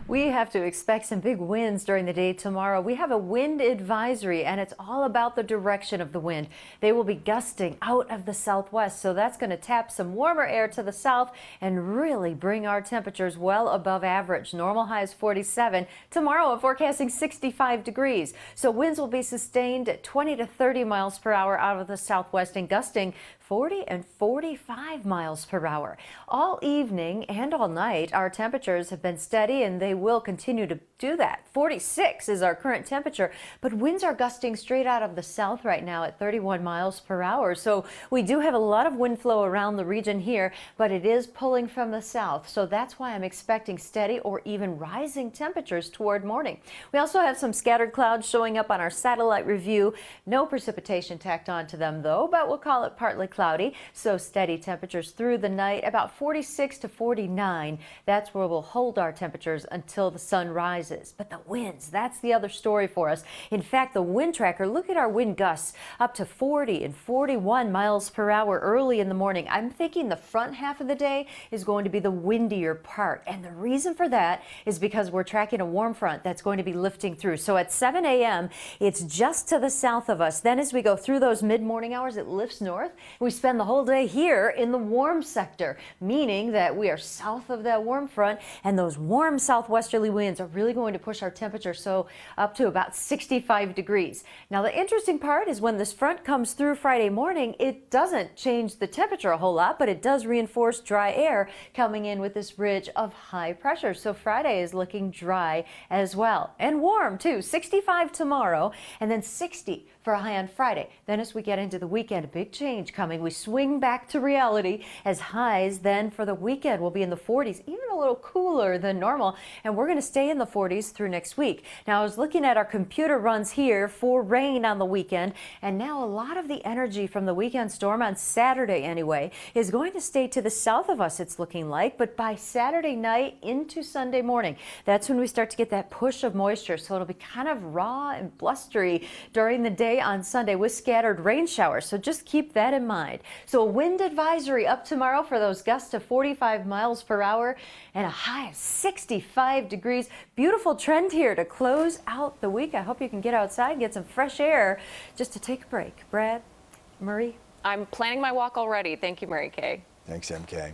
We have to expect some big winds during the day tomorrow. We have a wind advisory, and it's all about the direction of the wind. They will be gusting out of the southwest, so that's going to tap some warmer air to the south and really bring our temperatures well above average. Normal high is 47. Tomorrow, I'm forecasting 65 degrees. So winds will be sustained at 20 to 30 miles per hour out of the southwest and gusting 40 and 45 miles per hour. All evening and all night, our temperatures have been steady, and they will continue to do that. 46 is our current temperature, but winds are gusting straight out of the south right now at 31 miles per hour. So we do have a lot of wind flow around the region here, but it is pulling from the south. So that's why I'm expecting steady or even rising temperatures toward morning. We also have some scattered clouds showing up on our satellite review. No precipitation tacked onto them though, but we'll call it partly cloudy. So steady temperatures through the night, about 46 to 49. That's where we'll hold our temperatures until the sun rises. But the winds, that's the other story for us. In fact, the wind tracker, look at our wind gusts up to 40 and 41 miles per hour early in the morning. I'm thinking the front half of the day is going to be the windier part. And the reason for that is because we're tracking a warm front that's going to be lifting through. So at 7 a.m., it's just to the south of us. Then as we go through those mid-morning hours, it lifts north. We spend the whole day here in the warm sector, meaning that we are south of that warm front, and those warm southwesterly winds are really going to push our temperature so up to about 65 degrees. Now the interesting part is when this front comes through Friday morning, it doesn't change the temperature a whole lot, but it does reinforce dry air coming in with this ridge of high pressure. So Friday is looking dry as well, and warm too. 65 tomorrow, and then 60 for a high on Friday. Then as we get into the weekend, a big change coming. We swing back to reality as highs then for the weekend will be in the 40s, even a little cooler than normal, and we're going to stay in the 40s through next week. Now I was looking at our computer runs here for rain on the weekend, and now a lot of the energy from the weekend storm on Saturday anyway is going to stay to the south of us, it's looking like, but by Saturday night into Sunday morning, that's when we start to get that push of moisture. So it'll be kind of raw and blustery during the day on Sunday with scattered rain showers. So just keep that in mind. So a wind advisory up tomorrow for those gusts of 45 miles per hour and a high of 65 degrees. Beautiful trend here to close out the week. I hope you can get outside, get some fresh air just to take a break. Brad, Marie? I'm planning my walk already. Thank you, Mary Kay. Thanks, MK.